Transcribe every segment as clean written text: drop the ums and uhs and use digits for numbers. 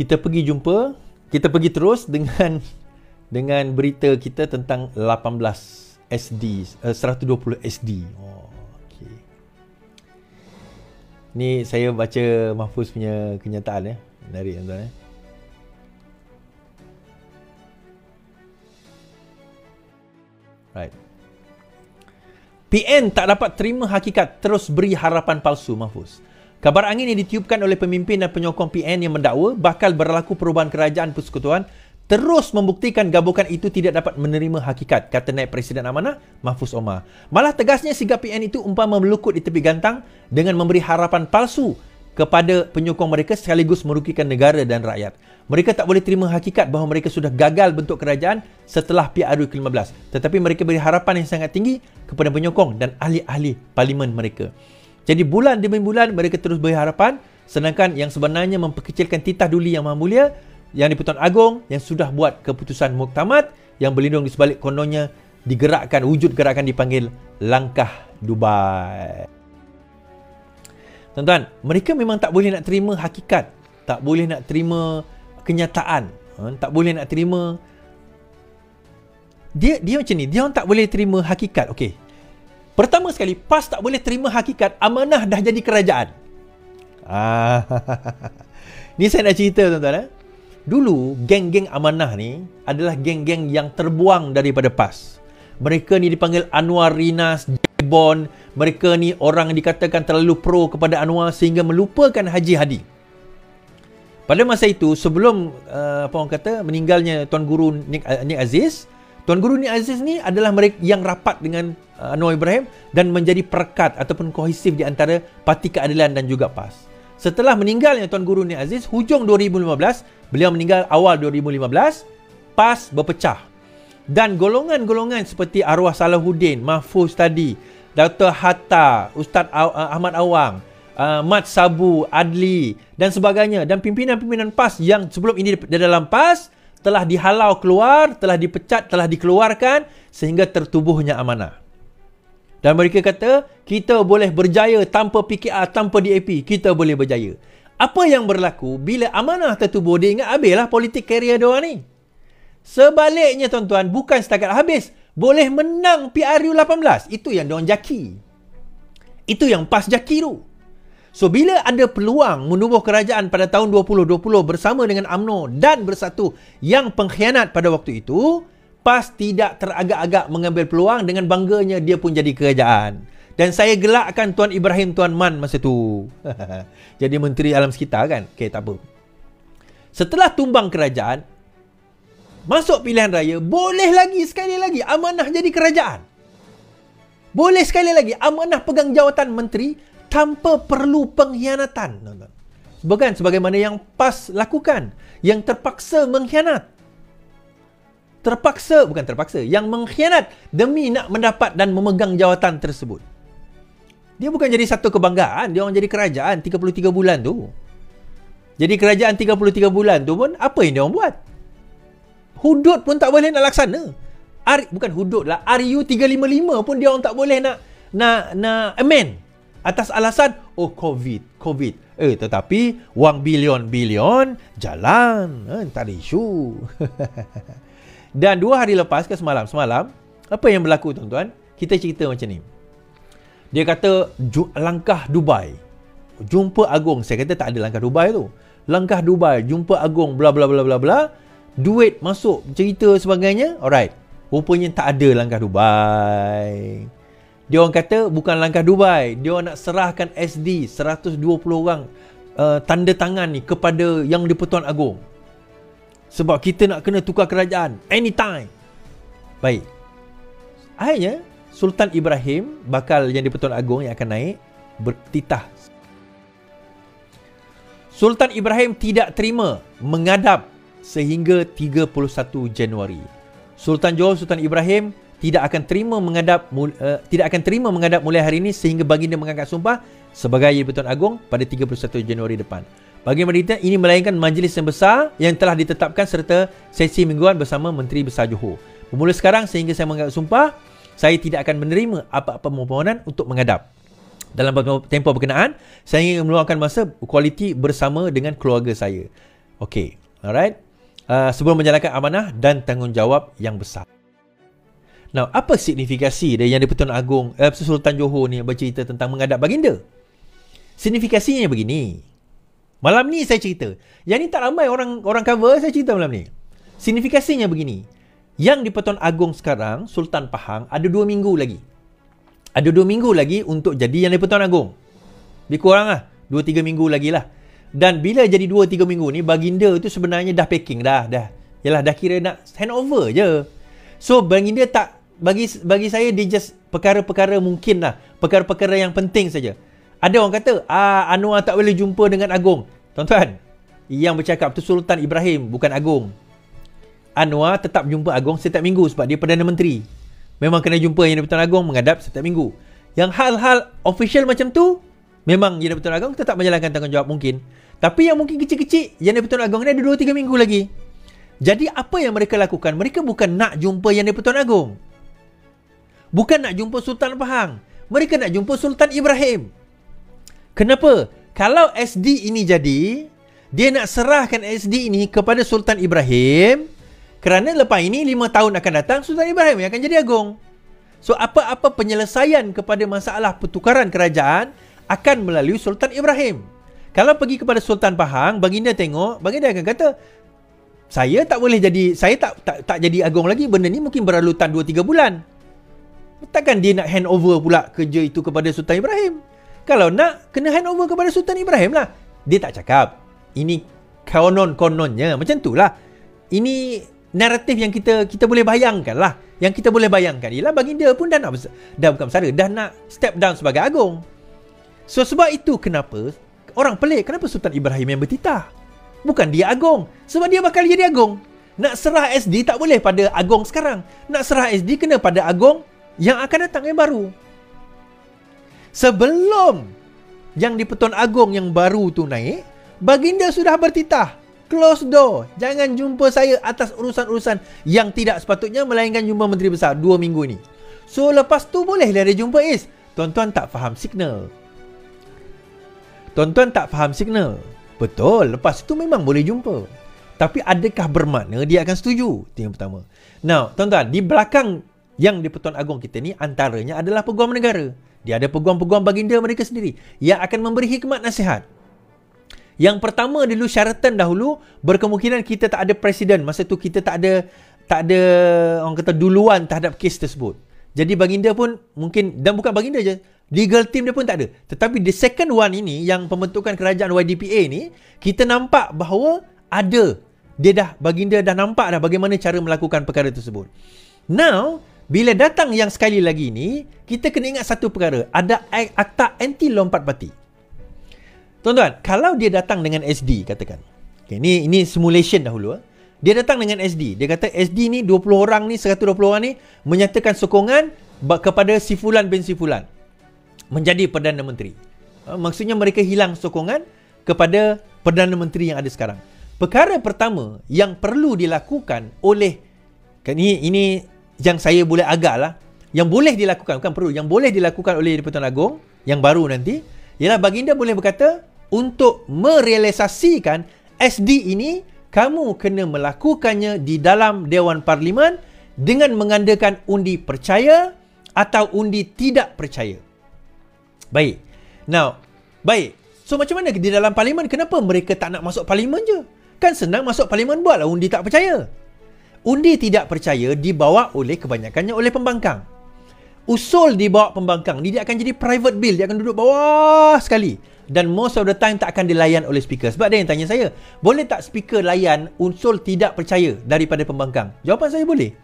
kita pergi jumpa, kita pergi terus dengan berita kita tentang 18 SD, 120 SD. Oh, okey. Ni saya baca Mahfuz punya kenyataan menarik tuan-tuan. Right. PN tak dapat terima hakikat, terus beri harapan palsu. Mahfuz. Kabar angin yang ditiupkan oleh pemimpin dan penyokong PN yang mendakwa bakal berlaku perubahan kerajaan persekutuan terus membuktikan gabungan itu tidak dapat menerima hakikat, kata Naib Presiden Amanah Mahfuz Omar. Malah tegasnya sikap PN itu umpama melukut di tepi gantang dengan memberi harapan palsu kepada penyokong mereka sekaligus merugikan negara dan rakyat. Mereka tak boleh terima hakikat bahawa mereka sudah gagal bentuk kerajaan setelah PRU ke-15. Tetapi mereka beri harapan yang sangat tinggi kepada penyokong dan ahli-ahli parlimen mereka. Jadi bulan demi bulan mereka terus beri harapan, sedangkan yang sebenarnya memperkecilkan titah duli yang Maha Mulia, yang di-Pertuan Agong yang sudah buat keputusan muktamad yang berlindung di sebalik kononnya digerakkan, wujud gerakan dipanggil Langkah Dubai. Tuan-tuan, mereka memang tak boleh nak terima hakikat, tak boleh nak terima kenyataan, tak boleh nak terima. Dia macam ni, dia orang tak boleh terima hakikat. Okey. Pertama sekali, PAS tak boleh terima hakikat amanah dah jadi kerajaan. Ni saya nak cerita tuan-tuan. Dulu geng-geng amanah ni adalah geng-geng yang terbuang daripada PAS. Mereka ni dipanggil Anwar Rinas, Bon. Mereka ni orang dikatakan terlalu pro kepada Anwar sehingga melupakan Haji Hadi. Pada masa itu, sebelum apa orang kata meninggalnya Tuan Guru Nik Aziz, Tuan Guru Nik Aziz ni adalah mereka yang rapat dengan Anwar Ibrahim dan menjadi perekat ataupun kohesif di antara Parti Keadilan dan juga PAS. Setelah meninggalnya Tuan Guru Nik Aziz, hujung 2015, beliau meninggal awal 2015, PAS berpecah. Dan golongan-golongan seperti Arwah Salahuddin, Mahfuz tadi, Dr. Hatta, Ustaz Ahmad Awang, Mat Sabu, Adli dan sebagainya, dan pimpinan-pimpinan PAS yang sebelum ini di dalam PAS telah dihalau keluar, telah dipecat, telah dikeluarkan sehingga tertubuhnya amanah. Dan mereka kata, kita boleh berjaya tanpa PKR, tanpa DAP, kita boleh berjaya. Apa yang berlaku bila amanah tertubuh, dia ingat habislah politik karier diorang ni. Sebaliknya tuan-tuan, bukan setakat habis, boleh menang PRU 18. Itu yang diorang jaki. Itu yang PAS jaki tu. So, bila ada peluang menubuh kerajaan pada tahun 2020 bersama dengan UMNO dan Bersatu yang pengkhianat pada waktu itu, PAS tidak teragak-agak mengambil peluang, dengan bangganya dia pun jadi kerajaan. Dan saya gelakkan Tuan Ibrahim Tuan Man masa tu. Jadi Menteri Alam Sekitar kan? Okey, tak apa. Setelah tumbang kerajaan, masuk pilihan raya, boleh lagi sekali lagi amanah jadi kerajaan. Boleh sekali lagi amanah pegang jawatan menteri tanpa perlu pengkhianatan. Bukan sebagaimana yang PAS lakukan, yang terpaksa mengkhianat. Yang mengkhianat demi nak mendapat dan memegang jawatan tersebut. Dia bukan jadi satu kebanggaan, dia orang jadi kerajaan 33 bulan tu. Jadi kerajaan 33 bulan tu pun apa yang dia orang buat? Hudud pun tak boleh nak laksana. Bukan hudud lah, RU 355 pun dia orang tak boleh nak amend atas alasan COVID. Tetapi wang bilion jalan, tak ada isu. Dan 2 hari lepas ke semalam, apa yang berlaku tuan-tuan? Kita cerita macam ni. Dia kata langkah Dubai, jumpa agung. Saya kata tak ada langkah Dubai tu. Langkah Dubai, jumpa agung, bla bla bla bla bla. Duit masuk, cerita sebagainya. Alright. Rupanya tak ada langkah Dubai. Dia orang kata bukan langkah Dubai. Dia orang nak serahkan SD 120 orang tanda tangan ni kepada yang di-Pertuan Agong. Sebab kita nak kena tukar kerajaan anytime. Baik. Akhirnya Sultan Ibrahim, bakal yang di-Pertuan Agong yang akan naik, bertitah. Sultan Ibrahim tidak terima mengadap sehingga 31 Januari. Sultan Johor Sultan Ibrahim tidak akan terima menghadap mulai hari ini sehingga baginda mengangkat sumpah sebagai Pertuan Agong pada 31 Januari depan. Bagi mereka, ini melainkan majlis yang besar yang telah ditetapkan serta sesi mingguan bersama Menteri Besar Johor. Bermula sekarang sehingga saya mengangkat sumpah, saya tidak akan menerima apa-apa permohonan untuk menghadap. Dalam tempoh berkenaan, saya ingin meluangkan masa kualiti bersama dengan keluarga saya. Okey, alright. Sebelum menjalankan amanah dan tanggungjawab yang besar. Now, apa signifikasi dari Yang di-Pertuan Agong Sultan Johor ni bercerita tentang menghadap baginda? Signifikasinya begini. Malam ni saya cerita. Yang ni tak ramai orang cover, saya cerita malam ni. Signifikasinya begini. Yang di-Pertuan Agong sekarang, Sultan Pahang, ada 2 minggu lagi. Ada 2 minggu lagi untuk jadi Yang di-Pertuan Agong. Lebih kurang lah. 2-3 minggu lagi lah. Dan bila jadi 2-3 minggu ni, baginda tu sebenarnya dah packing dah. Yalah, dah kira nak handover je. So, baginda tak, bagi saya dia just perkara-perkara mungkin lah. Perkara-perkara yang penting saja. Ada orang kata, Anwar tak boleh jumpa dengan Agong. Tuan-tuan, yang bercakap tu Sultan Ibrahim, bukan Agong. Anwar tetap jumpa Agong setiap minggu sebab dia Perdana Menteri. Memang kena jumpa Yang di-Pertuan Agong menghadap setiap minggu. Yang hal-hal official macam tu, memang Yang di-Pertuan Agong tetap menjalankan tanggungjawab mungkin. Tapi yang mungkin kecil-kecil, Yang di-Pertuan Agong ni ada 2-3 minggu lagi. Jadi apa yang mereka lakukan? Mereka bukan nak jumpa Yang di-Pertuan Agong. Bukan nak jumpa Sultan Pahang. Mereka nak jumpa Sultan Ibrahim. Kenapa? Kalau SD ini jadi, dia nak serahkan SD ini kepada Sultan Ibrahim, kerana lepas ini 5 tahun akan datang, Sultan Ibrahim yang akan jadi Agong. So, apa-apa penyelesaian kepada masalah pertukaran kerajaan akan melalui Sultan Ibrahim. Kalau pergi kepada Sultan Pahang, baginda tengok, baginda akan kata, saya tak boleh jadi, saya tak jadi Agong lagi, benda ni mungkin berlalutan 2-3 bulan. Takkan dia nak hand over pula kerja itu kepada Sultan Ibrahim? Kalau nak, kena hand over kepada Sultan Ibrahim lah. Dia tak cakap. Ini konon-kononnya. Macam tu lah. Ini naratif yang kita boleh bayangkan lah. Yang kita boleh bayangkan ialah baginda pun dah bukan bersara, dah nak step down sebagai Agong. So sebab itu kenapa orang pelik, kenapa Sultan Ibrahim yang bertitah? Bukan dia Agong. Sebab dia bakal jadi Agong. Nak serah SD tak boleh pada Agong sekarang. Nak serah SD kena pada Agong yang akan datang yang baru. Sebelum Yang di-Pertuan Agong yang baru tu naik, baginda sudah bertitah. Close door. Jangan jumpa saya atas urusan-urusan yang tidak sepatutnya, melainkan jumpa Menteri Besar 2 minggu ni. So lepas tu bolehlah dia jumpa Is. Tuan-tuan tak faham signal. Tuan-tuan tak faham signal. Betul, lepas tu memang boleh jumpa. Tapi adakah bermakna dia akan setuju? Itu yang pertama. Now, tuan-tuan, di belakang Yang di-Pertuan Agong kita ni antaranya adalah peguam negara. Dia ada peguam-peguam baginda mereka sendiri yang akan memberi hikmat nasihat. Yang pertama dulu, syaratan dahulu, berkemungkinan kita tak ada presiden. Masa tu kita tak ada orang kata duluan terhadap kes tersebut. Jadi baginda pun mungkin, dan bukan baginda je, legal team dia pun tak ada. Tetapi the second one ini, yang pembentukan kerajaan YDPA ni, kita nampak bahawa ada. Baginda dah nampak dah bagaimana cara melakukan perkara tersebut. Now, bila datang yang sekali lagi ni, kita kena ingat satu perkara. Ada akta anti lompat parti. Tuan-tuan, kalau dia datang dengan SD, katakan. Okay, ini simulation dahulu. Dia datang dengan SD. Dia kata SD ni 20 orang ni, 120 orang ni menyatakan sokongan kepada si Fulan bin si Fulan menjadi Perdana Menteri. Maksudnya mereka hilang sokongan kepada Perdana Menteri yang ada sekarang. Perkara pertama yang perlu dilakukan oleh, ini yang saya boleh agak lah, yang boleh dilakukan, bukan perlu, yang boleh dilakukan oleh di-Pertuan Agong yang baru nanti, ialah baginda boleh berkata, untuk merealisasikan SD ini, kamu kena melakukannya di dalam Dewan Parlimen dengan mengandalkan undi percaya atau undi tidak percaya. Baik. Now, baik. So macam mana di dalam parlimen? Kenapa mereka tak nak masuk parlimen je? Kan senang masuk parlimen, buatlah undi tak percaya. Undi tidak percaya dibawa oleh kebanyakannya oleh pembangkang. Usul dibawa pembangkang ni, dia akan jadi private bill. Dia akan duduk bawah sekali. Dan most of the time tak akan dilayan oleh speaker. Sebab dia yang tanya saya, boleh tak speaker layan usul tidak percaya daripada pembangkang? Jawapan saya boleh.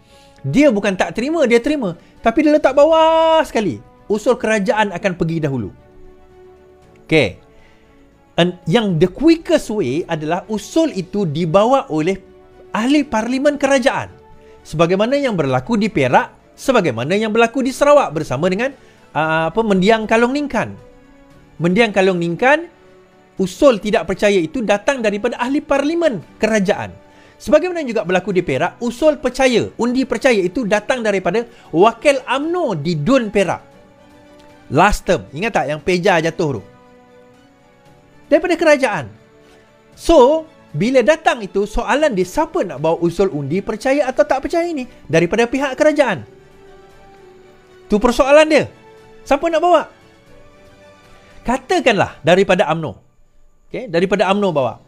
Dia bukan tak terima, dia terima. Tapi dia letak bawah sekali. Usul kerajaan akan pergi dahulu. Okay. Yang the quickest way adalah usul itu dibawa oleh ahli parlimen kerajaan. Sebagaimana yang berlaku di Perak, sebagaimana yang berlaku di Sarawak bersama dengan Mendiang Kalong Ningkan. Mendiang Kalong Ningkan, usul tidak percaya itu datang daripada ahli parlimen kerajaan. Sebagaimana juga berlaku di Perak, usul percaya, undi percaya itu datang daripada wakil UMNO di Dun Perak. Last term, ingat tak yang Peja jatuh tu? Daripada kerajaan. So, bila datang itu, soalan dia siapa nak bawa usul undi, percaya atau tak percaya ni, daripada pihak kerajaan. Tu persoalan dia. Siapa nak bawa? Katakanlah daripada UMNO. Okay? Daripada UMNO bawa.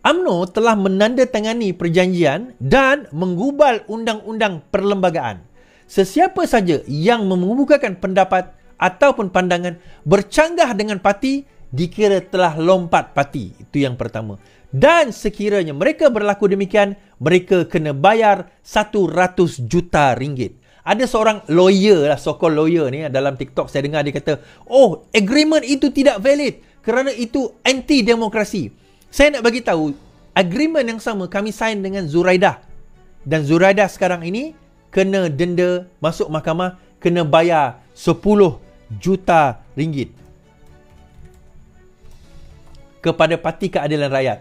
UMNO telah menandatangani perjanjian dan menggubal undang-undang perlembagaan. Sesiapa saja yang mengemukakan pendapat ataupun pandangan bercanggah dengan parti dikira telah lompat parti. Itu yang pertama. Dan sekiranya mereka berlaku demikian, mereka kena bayar 100 juta ringgit. Ada seorang lawyer lah, so-called lawyer ni dalam TikTok saya dengar dia kata, oh, agreement itu tidak valid kerana itu anti-demokrasi. Saya nak bagi tahu, agreement yang sama kami sign dengan Zuraidah. Dan Zuraidah sekarang ini kena denda, masuk mahkamah, kena bayar 10 juta ringgit kepada Parti Keadilan Rakyat.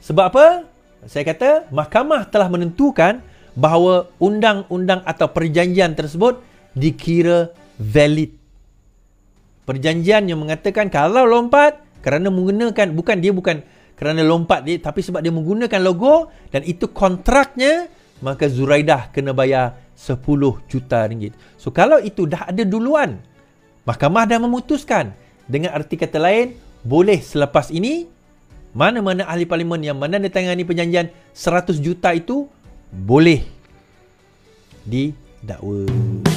Sebab apa? Saya kata, mahkamah telah menentukan bahawa undang-undang atau perjanjian tersebut dikira valid. Perjanjian yang mengatakan kalau lompat kerana menggunakan, bukan kerana lompat dia, tapi sebab dia menggunakan logo dan itu kontraknya, maka Zuraidah kena bayar 10 juta ringgit. So kalau itu dah ada duluan, mahkamah dah memutuskan. Dengan arti kata lain, boleh selepas ini mana-mana ahli parlimen yang menandatangani perjanjian 100 juta itu boleh didakwa.